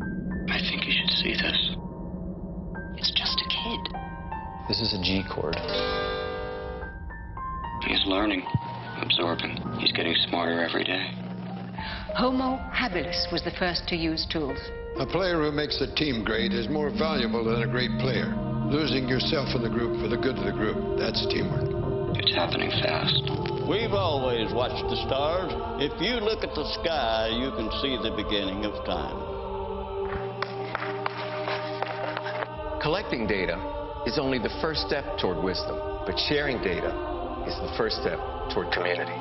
I think you should see this. It's just a kid. This is a G chord. He's learning, absorbing. He's getting smarter every day. Homo habilis was the first to use tools. A player who makes the team great is more valuable than a great player. Losing yourself in the group for the good of the group, that's teamwork. It's happening fast. We've always watched the stars. If you look at the sky, you can see the beginning of time. Collecting data is only the first step toward wisdom, but sharing data is the first step toward community.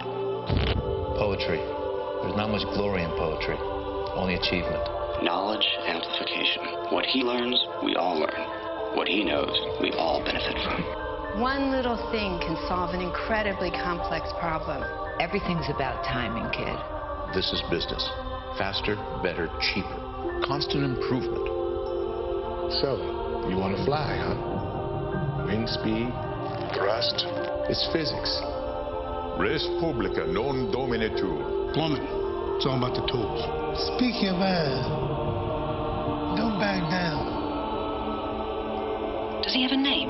Poetry. There's not much glory in poetry, only achievement. Knowledge amplification. What he learns, we all learn. What he knows, we all benefit from. One little thing can solve an incredibly complex problem. Everything's about timing, kid. This is business. Faster, better, cheaper. Constant improvement. So, you want to fly, huh? Wind speed, thrust, it's physics. Res publica non domine tu. Plumbing, it's all about the tools. Speak your mind. Don't back down. Does he have a name?